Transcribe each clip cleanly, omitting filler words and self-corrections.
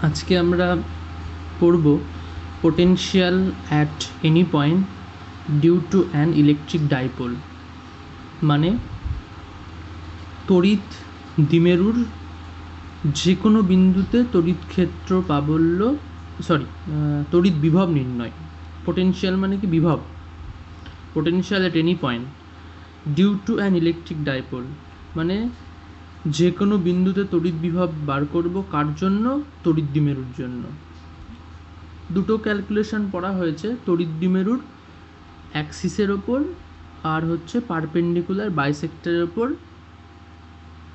আজকে আমরা পড়ব potential at any point due to an electric dipole, মানে তড়িৎ দ্বিমেরুর যে কোনো বিন্দুতে তড়িৎ ক্ষেত্র প্রাবল্য তড়িৎ বিভব নির্ণয়। পোটেনশিয়াল মানে কি? বিভব। Potential at any point due to an electric dipole, মানে যে কোনো বিন্দুতে তড়িৎ বিভব বার করব কার জন্য? তড়িৎ দ্বিমেরুর জন্য। দুটো ক্যালকুলেশন পড়া হয়েছে, তড়িৎ দ্বিমেরুর অ্যাক্সিসের ওপর আর হচ্ছে পারপেন্ডিকুলার বাইসেক্টরের ওপর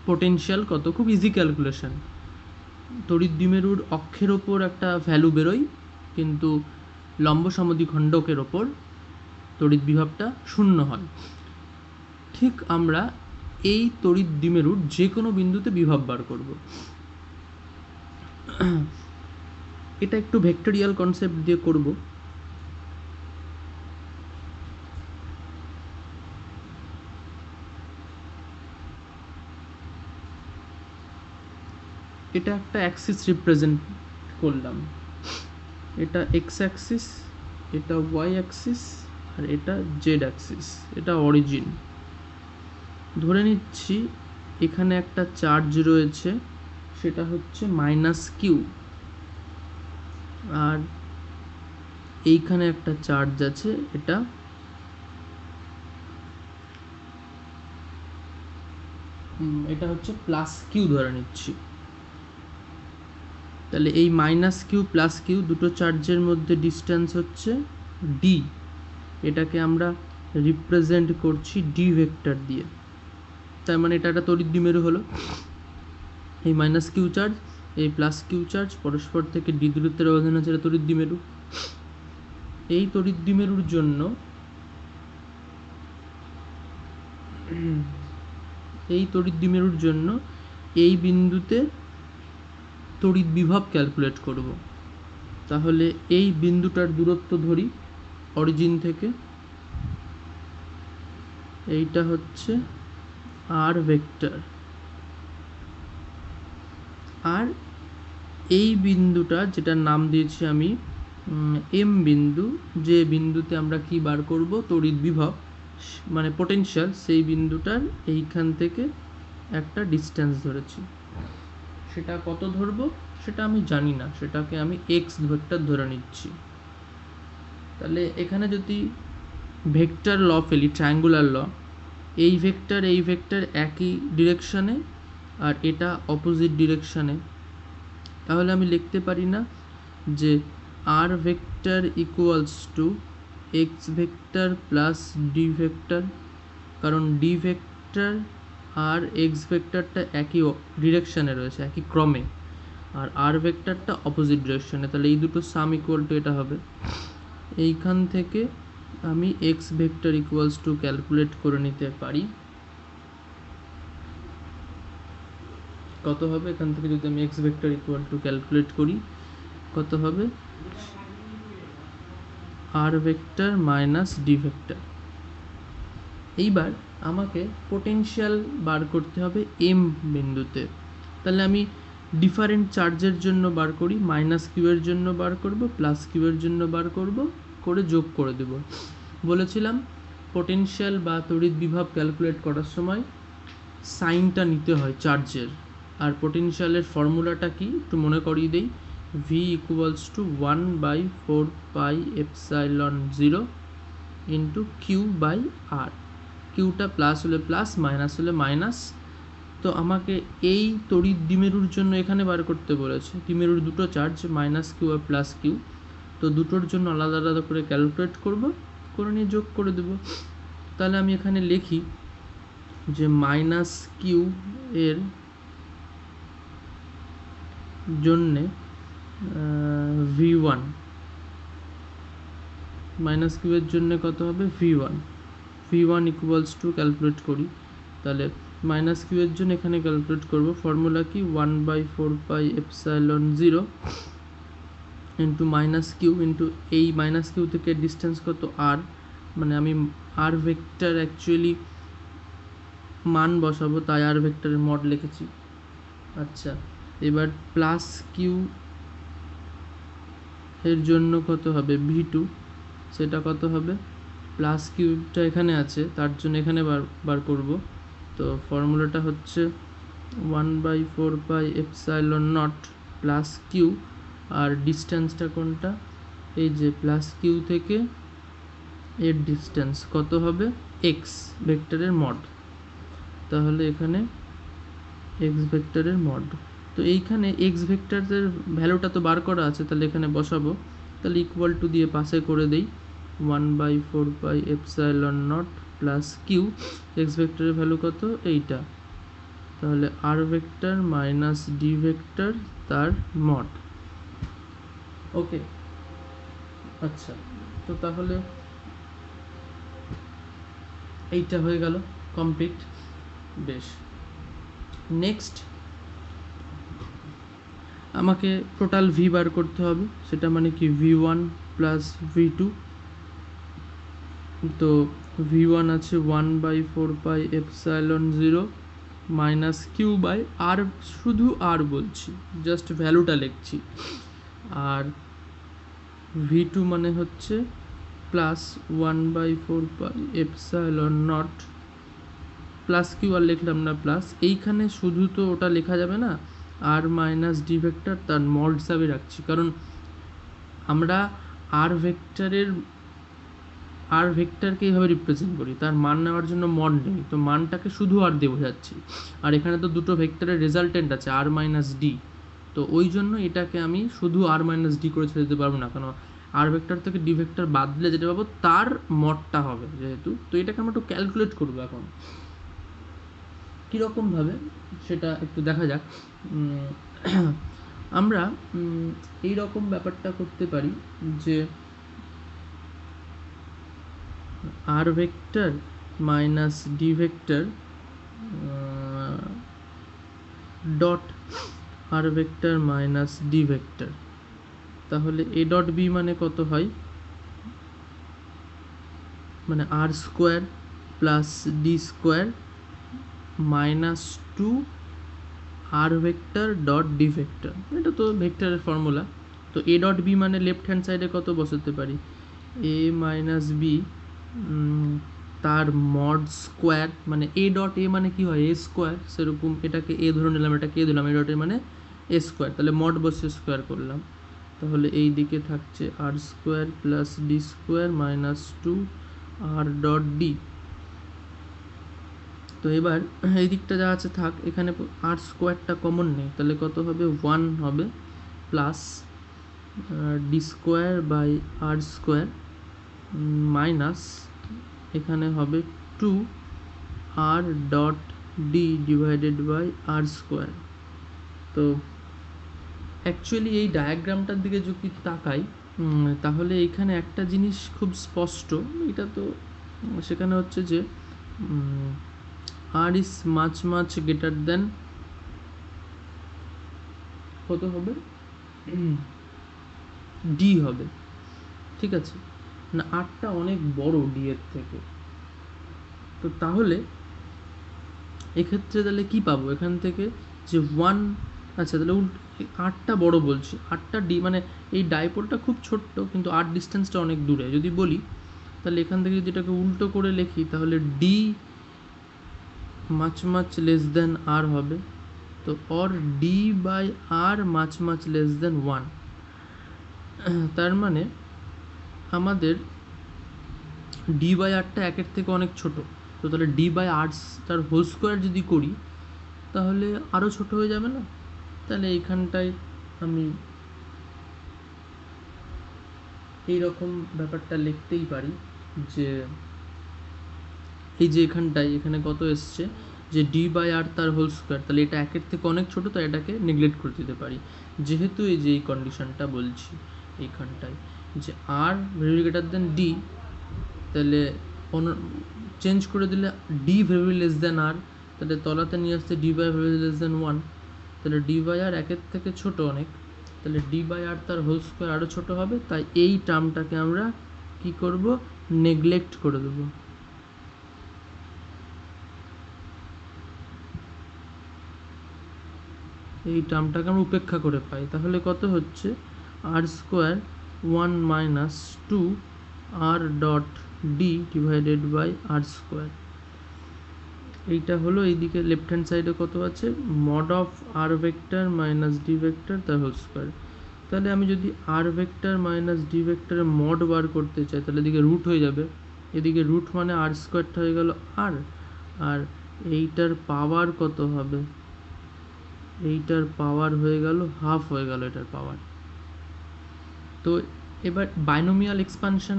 পোটেনশিয়াল কত। খুব ইজি ক্যালকুলেশন। তড়িৎ দ্বিমেরুর অক্ষের ওপর একটা ভ্যালু বেরোয়, কিন্তু লম্ব সমদ্বিখণ্ডকের ওপর তড়িৎ বিভবটা শূন্য হয়। ঠিক আমরা এই তড়িৎ দ্বিমেরুর যে কোনো বিন্দুতে বিভব বার করব। এটা একটু ভেক্টরিয়াল কনসেপ্ট দিয়ে করব। এটা একটা অ্যাক্সিস রিপ্রেজেন্ট করলাম, এটা এক্স অ্যাক্সিস, এটা ওয়াই অ্যাক্সিস, আর এটা জেড অ্যাক্সিস। এটা অরিজিন। ধরে নিচ্ছি এখানে একটা চার্জ রয়েছে, সেটা হচ্ছে -q, আর এইখানে একটা চার্জ আছে, এটা হচ্ছে +q ধরে নিচ্ছি। তাহলে এই -q +q দুটো চার্জের মধ্যে ডিস্টেন্স হচ্ছে d। এটাকে আমরা রিপ্রেজেন্ট করছি d ভেক্টর দিয়ে। তার মানে এটা একটা তড়িৎ দ্বিমেরু হলো। এই -q চার্জ, এই +q চার্জ পরস্পর থেকে d দূরত্বের ব্যবধান আছে, এটা তড়িৎ দ্বিমেরু। এই তড়িৎ দ্বিমেরুর জন্য এই বিন্দুতে তড়িৎ বিভব ক্যালকুলেট করব। তাহলে এই বিন্দুটার দূরত্ব ধরি অরিজিন থেকে, এইটা হচ্ছে r ভেক্টর, আর এই বিন্দুটা যেটার নাম দিয়েছি আমি m বিন্দু, যে বিন্দুতে আমরা কি বার করব? তড়িৎ বিভব মানে পোটেনশিয়াল, সেই বিন্দুটার এইখান থেকে একটা ডিস্টেন্স ধরেছি। সেটা কত ধরবো সেটা আমি জানি না, সেটাকে আমি এক্স ভেক্টর ধরে নিচ্ছি। তাহলে এখানে যদি ভেক্টর ল ফেলি, ট্রায়াঙ্গুলার ল, এই ভেক্টর একই ডিরেকশানে আর এটা অপোজিট ডিরেকশানে, তাহলে আমি লিখতে পারি না যে r vector equals to x vector plus d vector, কারণ ডি ভেক্টর আর এক্স ভেক্টরটা একই ডিরেকশানে রয়েছে, একই ক্রমে, আর আর ভেক্টরটা অপোজিট ডিরেকশানে। তাহলে এই দুটো সাম ইকুয়াল টু এটা হবে। এইখান থেকে আমি x vector equals to calculate করে নিতে পারি। কত হবে? এখান থেকে যদি আমি x vector equal to calculate করি, কত হবে? আর ভেক্টর মাইনাস ডি ভেক্টর। এইবার আমাকে পোটেনশিয়াল বার করতে হবে এম বিন্দুতে। তাহলে আমি ডিফারেন্ট চার্জের জন্য বার করি, -q এর জন্য বার করব, +q এর জন্য বার করব, করে যোগ করে দেব। বলেছিলাম পোটেনশিয়াল বা তড়িৎ বিভব ক্যালকুলেট করার সময় সাইনটা নিতে হয় চার্জের। আর পোটেনশিয়ালের ফর্মুলাটা কি একটু মনে করিয়ে দেই। v equals to 1/4πε0 into q/r। কিউটা প্লাস হলে প্লাস, মাইনাস হলে মাইনাস। তো আমাকে এই তড়িৎ দ্বিমেরুর জন্য এখানে বার করতে বলেছে। দ্বিমেরুর দুটো চার্জ, -q আর +q, তো দুটোর জন্য আলাদা আলাদা করে ক্যালকুলেট করব, করে নিয়ে যোগ করে দেব। তাহলে আমি এখানে লিখি যে -q এর জন্যে v1, -q এর জন্যে কত হবে? v1 ইকুয়ালস টু ক্যালকুলেট করি, তাহলে -q এর জন্য এখানে ক্যালকুলেট করব। ফর্মুলা কি? 1/4πε0 ইন্টু -q ইন্টু এই -q থেকে ডিস্টেন্স কত? r, মানে আমি আর ভেক্টর অ্যাকচুয়ালি মান বসাবো, তাই আর ভেক্টরের মড লিখেছি। আচ্ছা, এবার +q এর জন্য কত হবে v2, সেটা কত হবে প্লাস কিউবটা এখানে আছে তার জন্য এখানে বার করব। তো ফর্মুলাটা হচ্ছে 1/4πε0 প্লাস কিউ, আর ডিস্টেন্সটা কোনটা, এই যে প্লাস কিউ থেকে এর ডিস্টেন্স কত হবে এক্স ভেক্টরের মড। তাহলে এখানে এক্স ভেক্টরের মড, তো এইখানে এক্স ভেক্টরের ভ্যালুটা তো বার করা আছে, তাহলে এখানে বসাবো। তাহলে ইকুয়াল টু দিয়ে পাশে করে দেই 1/4πε0 প্লাস কিউ, এক্স ভেক্টরের ভ্যালু কত এইটা, তাহলে আর ভেক্টর মাইনাস ডি ভেক্টর তার মড। ওকে, আচ্ছা, তো তাহলে এইটা হয়ে গেল কমপ্লিট। বেশ, নেক্সট আমাকে টোটাল ভি বার করতে হবে, সেটা মানে কি v1 প্লাস v2। তো v1 আছে 1/4πε0 মাইনাস কিউ বাই আর, শুধু আর বলছি, জাস্ট ভ্যালুটা লিখছি। আর v2 মানে হচ্ছে প্লাস 1/4πε0 প্লাস কিউ, আর লিখলাম না প্লাস, এইখানে শুধু তো ওটা লেখা যাবে না, আর মাইনাস ডি ভেক্টর তার মড হিসাবে রাখছি, কারণ আমরা আর ভেক্টরকে এইভাবে রিপ্রেজেন্ট করি, তার মান নেওয়ার জন্য মড নেই, তো মানটাকে শুধু আর দিয়ে বোঝাচ্ছি। আর এখানে তো দুটো ভেক্টরের রেজাল্টেন্ট আছে আর মাইনাস ডি, তো ওই জন্য এটাকে আমি শুধু আর মাইনাস ডি করে ছেড়ে দিতে পারবো না, কারণ আর ভেক্টর থেকে ডি ভেক্টর বাদ দিলে যেটা পাবো তার মডটা হবে যেহেতু। তো এটাকে আমরা একটু ক্যালকুলেট করবো এখন কীরকমভাবে সেটা একটু দেখা যাক। আমরা এই রকম ব্যাপারটা করতে পারি যে r vector minus D vector dot r vector minus D vector, তাহলে এ ডট বি মানে কত হয়, মানে r square plus D square minus 2 আর ভেক্টর ডট ডি ভেক্টর, এটা তো ভেক্টরের ফর্মুলা। তো এ ডট বি মানে লেফট হ্যান্ড সাইডে কত বসাতে পারি, এ মাইনাস বি তার মড স্কোয়ার, মানে এ ডট এ মানে কি হয় এ স্কোয়ার, সেরকম এটাকে এ ধরে নিলাম, এটাকে এ দিলাম, এ ডট এ মানে এ স্কোয়ার, তাহলে মড বসে স্কোয়ার করলাম, তাহলে এই দিকে থাকছে r square plus D square minus 2 আর ডট ডি। তো এবার এই দিকটা যা আছে থাক, এখানে আর স্কোয়ারটা কমন নেই, তাহলে কত হবে 1 হবে plus D square by R square minus এখানে হবে 2 আর dot D divided by R square. তো অ্যাকচুয়ালি এই ডায়াগ্রামটার দিকে যদি তাকাই তাহলে এখানে একটা জিনিস খুব স্পষ্ট, এটা তো সেখানে হচ্ছে যে r is much much greater than কত হবে ডি হবে, ঠিক আছে না, আরটা অনেক বড় ডি এর থেকে। তো তাহলে এক্ষেত্রে তাহলে কি পাবো এখান থেকে যে 1, আচ্ছা তাহলে আরটা বড় বলছি, আরটা ডি মানে এই ডাইপোলটা খুব ছোট্ট কিন্তু আর ডিস্টেন্সটা অনেক দূরে যদি বলি, তাহলে এখান থেকে যদি এটাকে উল্টো করে লিখি তাহলে d much much less than r হবে, তো or d by r much much less than 1, তার মানে আমাদের ডি বাই আরটা একের থেকে অনেক ছোট, তো তাহলে ডি বাই আর তার হোল স্কোয়ার যদি করি তাহলে আরও ছোট হয়ে যাবে না, তাহলে এইখানটায় আমি এইরকম ব্যাপারটা লিখতেই পারি যে এই যে এখানে কত এসছে যে ডি বাই আর তার হোল স্কোয়ার, তাহলে এটা একের থেকে অনেক ছোটো, তাই এটাকে নেগলেক্ট করে দিতে পারি, যেহেতু এই যে এই কন্ডিশনটা বলছি এইখানটায় যে R very greater than D, তাহলে চেঞ্জ করে দিলে D very less than R, তাহলে তলাতে নিয়ে আসতে D by very less than 1, তাহলে ডি বাই আর একের থেকে ছোট অনেক, তাহলে ডি বাই আর তার হোল স্কোয়ার আরও ছোটো হবে, তাই এই টার্মটাকে আমরা কি করব নেগলেক্ট করে দেবো। এই টার্মটাকে আমরা উপেক্ষা করে পাই, তাহলে কত হচ্ছে আর square 1 minus 2 r dot d divided by r square। এইটা হলো এইদিকে লেফট হ্যান্ড সাইডে কত আছে, mod of R vector minus D vector তার হোল স্কোয়ার। তাহলে আমি যদি আর ভেক্টর মাইনাস ডি ভেক্টরের মড বার করতে চাই তাহলে এদিকে রুট হয়ে যাবে, এদিকে রুট মানে আর স্কোয়ারটা হয়ে গেল আর, আর এইটার পাওয়ার কত হবে, এইটার পাওয়ার হয়ে গেল হাফ হয়ে গেল এটার পাওয়ার। তো এবার বাইনোমিয়াল এক্সপানশন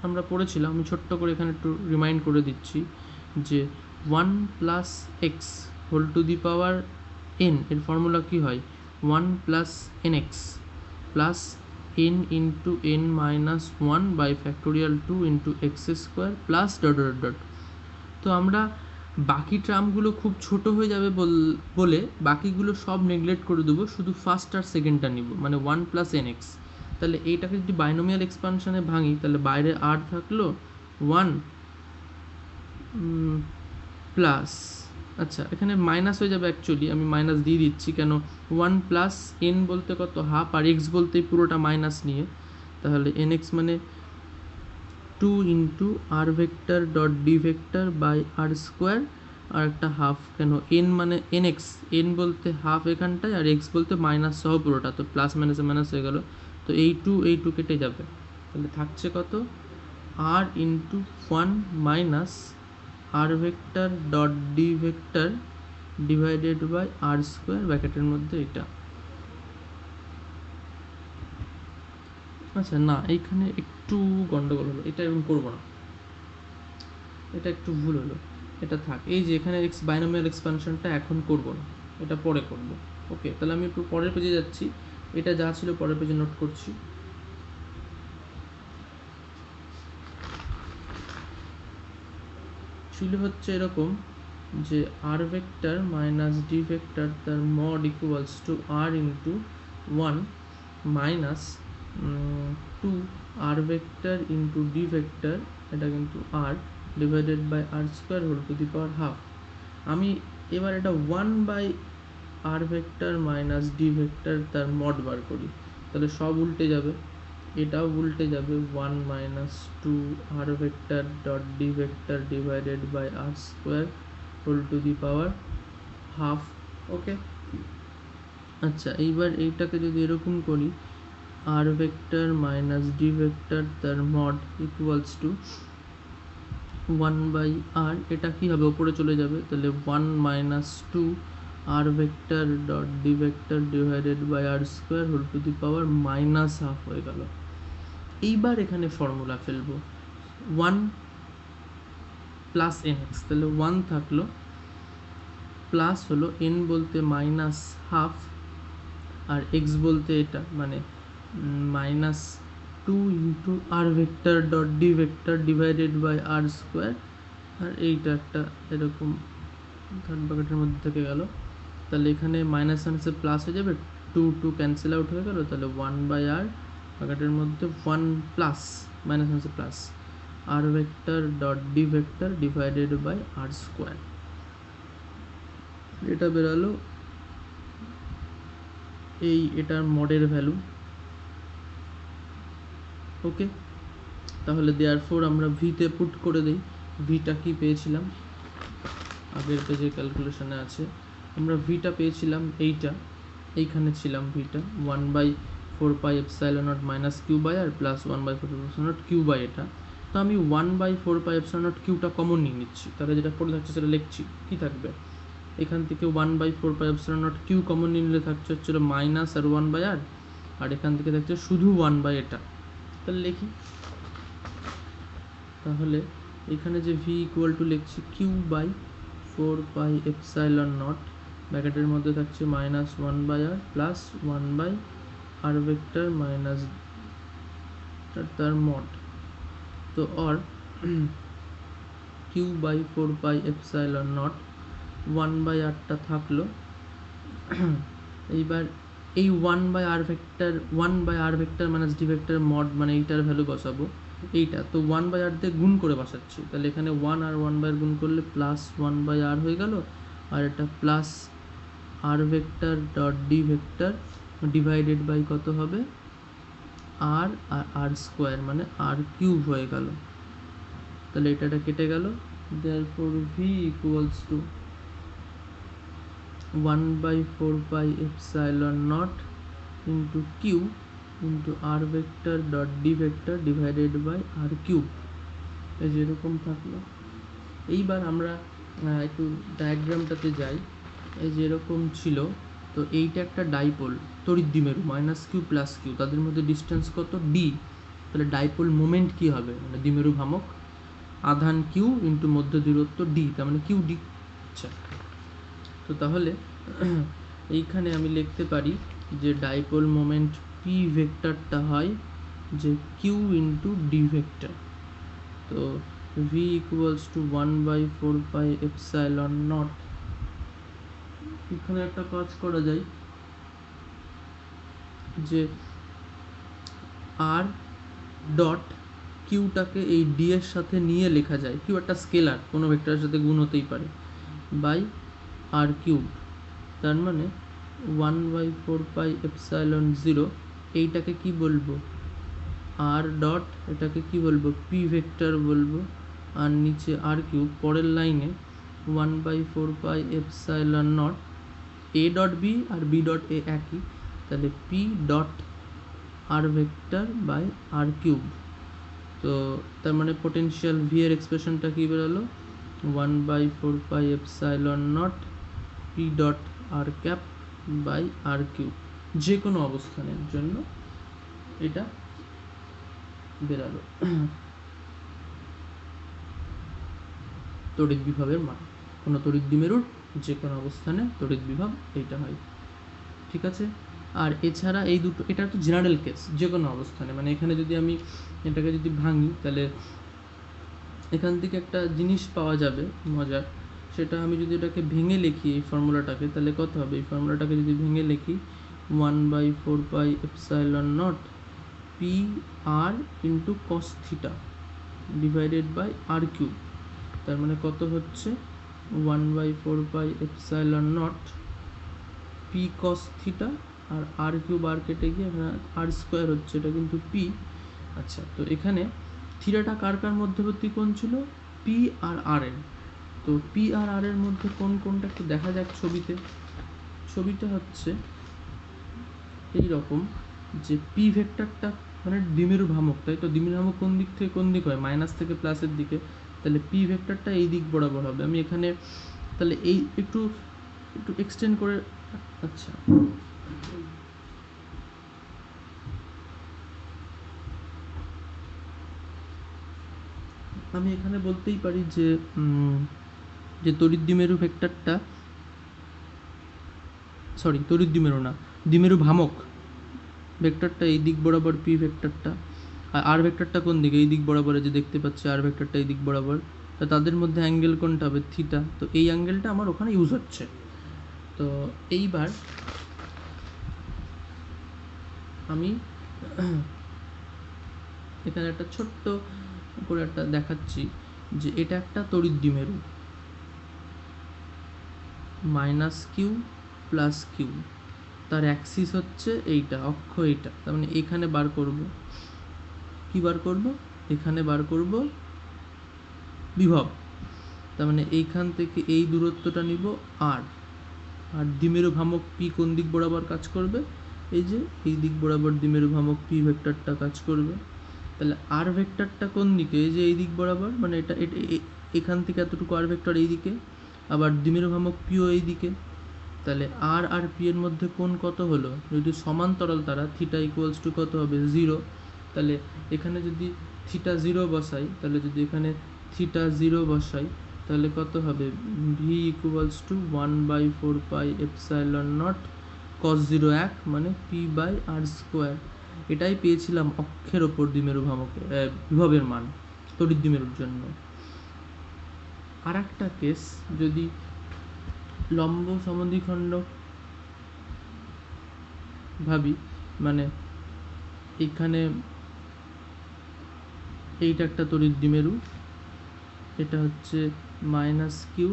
আমরা পড়েছিলাম, আমি ছোট্ট করে এখানে একটু রিমাইন্ড করে দিচ্ছি যে 1 plus X whole to the power N এর ফর্মুলা কী হয়, 1 plus N X plus N into N minus 1 by factorial 2 into X square plus dot dot dot. তো আমরা বাকি টার্মগুলো খুব ছোট হয়ে যাবে বলে বাকিগুলো সব নেগলেক্ট করে দেবো, শুধু ফার্স্ট আর সেকেন্ডটা নিব, মানে 1 প্লাস এন এক্স। তাহলে এইটাকে যদি বাইনোমিয়াল এক্সপানশনে ভাঙি তাহলে বাইরে আর থাকলো 1 প্লাস, আচ্ছা এখানে মাইনাস হয়ে যাবে, অ্যাকচুয়ালি আমি মাইনাস দিয়ে দিচ্ছি কেন, 1 প্লাস এন বলতে কত হাফ, আর এক্স বলতে পুরোটা মাইনাস নিয়ে, তাহলে এন এক্স মানে 2 into r vector dot D vector by R square, আর একটা হাফ, কেন এন মানে এন এক্স, এন বলতে হাফ এখানটায় আর এক্স বলতে মাইনাস সহ পুরোটা, তো প্লাস মাইনাসে মাইনাস হয়ে গেল, তো এই টু কেটে যাবে, তাহলে থাকছে কত r into 1 minus r vector dot D vector divided by R square ব্র্যাকেটের মধ্যে এটা। আচ্ছা না, এইখানে একটু গন্ডগোল হলো, এটা এরকম করবো না, এটা একটু ভুল হলো, এটা থাক, এই যে এখানে এক্স বাইনোমিয়াল এক্সপানশনটা এখন করব না, এটা পরে করব। ওকে, তাহলে আমি একটু পরের পেজে যাচ্ছি, এটা যা ছিল পরের পেজে নোট করছি। ছিল হচ্ছে এরকম যে r vector minus D vector তার mod equals to r into 1 minus 2 R vector into d vector, এটা কিন্তু r divided by R square whole to the power half. আমি এবার এটা 1 by R vector minus D vector তার mod বার করি, তাহলে সব উল্টে যাবে, এটাও উল্টে যাবে, 1 minus 2 R vector dot D vector divided by R square whole to the power half. Okay, আচ্ছা এইবার এইটাকে যদি এরকম করি, R vector minus D vector তার mod equals to 1 by R, এটা কী হবে ওপরে চলে যাবে, তাহলে 1 minus 2 R vector dot D vector divided by R square whole to the power minus half হয়ে গেল। এইবার এখানে ফর্মুলা ফেলবো 1 প্লাস এন এক্স, তাহলে 1 থাকলো, প্লাস হলো এন বলতে মাইনাস হাফ আর এক্স বলতে এটা মানে minus 2 into r vector dot D vector divided by R square, আর এইটা একটা এরকম থার্ড ব্র্যাকেটের মধ্যে থেকে গেল, তাহলে এখানে মাইনাস মাইনাসে প্লাস হয়ে যাবে, 2 ক্যান্সেল আউট হয়ে গেল, তাহলে 1 বাই আর ব্র্যাকেটের মধ্যে 1 প্লাস মাইনাস মাইনাসে plus R vector dot D vector divided by R square, এটা বেরালো এই এটার মডের ভ্যালু। ওকে, তাহলে দেয়ারফোর আমরা ভিতে পুট করে দিই, ভিটা কি পেয়েছিলাম আগের পেজে ক্যালকুলেশনে আছে, আমরা ভিটা পেয়েছিলাম এইটা, এইখানে ছিলাম ভিটা 1 by 4 pi epsilon naught minus q by R plus 1 by 4 epsilon naught q by এটা, তো আমি 1 বাই 4 পাই এপসাইলন নট কিউটা কমন নিয়ে নিচ্ছি, তাহলে যেটা পড়ে থাকছে সেটা লিখছি, কী থাকবে এখান থেকে 1 by 4 pi epsilon naught Q common নিলে থাকছে হচ্ছিল মাইনাস আর 1 বাই আর এখান থেকে থাকছে শুধু 1 বাই এটা, তাহলে লিখি, তাহলে এখানে যে ভি ইকুয়াল টু লিখছি Q by 4 pi epsilon naught ব্র্যাকেটের মধ্যে থাকছে minus 1 by R plus 1 by R vector minus তার মড, তো or Q by 4 pi epsilon naught 1 by আরটা থাকলো, এইবার এই 1 by R vector minus D vector mod মানে এইটার ভ্যালু বসাবো, এইটা তো 1 বাই আর দিয়ে গুণ করে বসাচ্ছি, তাহলে এখানে 1 আর 1 বাই গুণ করলে প্লাস 1 বাই আর হয়ে গেল, আর এটা plus R vector dot D vector divided by কত হবে আর আর আর স্কোয়ার মানে আর কিউব হয়ে গেল। তাহলে এটা কেটে গেল। Therefore v equals to 1/4πε0 into q into r vector dot D vector divided by r cube. এই যেরকম থাকলো। এইবার আমরা একটু ডায়াগ্রামটাতে যাই। এই যেরকম ছিল, তো এইটা একটা ডাইপোল তড়িৎ দ্বিমেরু মাইনাস কিউ প্লাস কিউ, তাদের মধ্যে ডিস্টেন্স কত ডি। তাহলে ডাইপোল মোমেন্ট কি হবে, মানে দ্বিমেরু ভ্রামক আধান কিউ ইন্টু মধ্য দূরত্ব ডি, তার মানে কিউ ডি। আচ্ছা, তো তাহলে এইখানে আমি লিখতে পারি যে ডাইপোল মোমেন্ট পি ভেক্টরটা হয় যে কিউ ইন্টু ডি ভেক্টর। তো ভি ইকুয়ালস টু 1/4πε0। এখানে একটা কাজ করা যায় যে আর ডট কিউটাকে এই ডি এর সাথে নিয়ে লেখা যায়, কিউ একটা স্কেলার, কোনো ভেক্টরের সাথে গুণ হতেই পারে, বাই আর কিউব। তার মানে 1/4πε0। এইটাকে কি বলবো, আর ডট, এটাকে কি বলবো, পি ভেক্টর বলবো, আর নিচে আর কিউব। পরের লাইনে 1/4πε0 এ ডট বি আর বি ডট এ একই, তাহলে p dot r vector by r cube. তো তার মানে পোটেনশিয়াল ভি এর এক্সপ্রেশনটা কি বেরোলো, 1/4πε0 p dot r cap by r cube, যে কোনো অবস্থানের জন্য এটা বেরালো তড়িৎ বিভবের মান। কোনো তড়িৎ দ্বিমেরুর যে কোনো অবস্থানে তড়িৎ বিভব এইটা হয়। ঠিক আছে। আর এছাড়া এই দুটো, এটা তো জেনারেল কেস, যে কোনো অবস্থানে, মানে এখানে যদি আমি এটাকে যদি ভাঙি, তাহলে এখান থেকে একটা জিনিস পাওয়া যাবে মজার। সেটা আমি যদি এটাকে ভেঙে লিখি এই ফর্মুলাটাকে, তাহলে কত হবে, এই ফর্মুলাটাকে যদি ভেঙে লিখি 1/4πε0 p r into cos theta divided by r cube. তার মানে কত হচ্ছে 1/4πε0 পি কস থিটা, আর আর কিউব আর কেটে গিয়ে এখানে আর স্কোয়ার হচ্ছে, এটা কিন্তু পি। আচ্ছা, তো এখানে থিটাটা কার কার মধ্যবর্তী কোণ ছিল, পি আর আর এর। তো পি আর আর এর মধ্যে কোন কোনটা একটু দেখা যাক ছবিতে। ছবিটা হচ্ছে এই রকম যে পি ভেক্টরটা মানে দ্বিমেরু ভ্রামক, তাই তো দ্বিমেরু ভ্রামক কোন দিক থেকে কোন দিক হয়, মাইনাস থেকে প্লাসের দিকে। তাহলে পি ভেক্টরটা এই দিক বরাবর হবে। আমি এখানে তাহলে এই একটু একটু এক্সটেন্ড করে, আচ্ছা আমি এখানে বলতেই পারি যে যে তড়িৎ দ্বিমেরু ভেক্টরটা, সরি তড়িৎ দ্বিমেরু না, দ্বিমেরু ভ্রামক ভেক্টরটা এই দিক বরাবর পি ভেক্টরটা, আর আর ভেক্টরটা কোন দিকে, এই দিক বরাবর, যে দেখতে পাচ্ছি আর ভেক্টরটা এই দিক বরাবর। তা তাদের মধ্যে অ্যাঙ্গেল কোনটা হবে, থিটা। তো এই অ্যাঙ্গেলটা আমার ওখানে ইউজ হচ্ছে। তো এইবার আমি এখানে একটা ছোট্ট করে একটা দেখাচ্ছি যে এটা একটা তড়িৎ দ্বিমেরু মাইনাস কিউ প্লাস কিউ, তার অ্যাক্সিস হচ্ছে এইটা, অক্ষ এইটা। তার মানে এখানে বার করব, কি বার করব, এখানে বার করব বিভব। তার মানে এইখান থেকে এই দূরত্বটা নিব আর, আর দ্বিমেরু ভ্রামক পি কোন দিক বরাবর কাজ করবে, এই যে এই দিক বরাবর দ্বিমেরু ভ্রামক পি ভেক্টরটা কাজ করবে। তাহলে আর ভেক্টরটা কোন দিকে, এই যে এই দিক বরাবর, মানে এটা এখান থেকে এতটুকু আর ভেক্টর এই দিকে, আবার দ্বিমেরু ভ্রামক পিও এই দিকে। তাহলে আর আর পি এর মধ্যে কোণ কত হলো, যদি সমান্তরাল তারা, থিটা ইকুয়ালস টু কত হবে 0। তাহলে এখানে যদি থিটা 0 বসাই, তাহলে যদি এখানে থিটা 0 বসাই, তাহলে কত হবে, ভি ইকুয়ালস টু 1/4πε0 cos 0 1, মানে পি বাই আর স্কোয়ার। এটাই পেয়েছিলাম অক্ষের ওপর দ্বিমেরু ভ্রামকের বিভবের মান তড়িৎ দ্বিমেরুর জন্য। আর একটা কেস, যদি লম্ব সমদ্বিখণ্ড ভাবি, মানে এখানে এইটা একটা তড়িৎ দ্বিমেরু, এটা হচ্ছে মাইনাস কিউ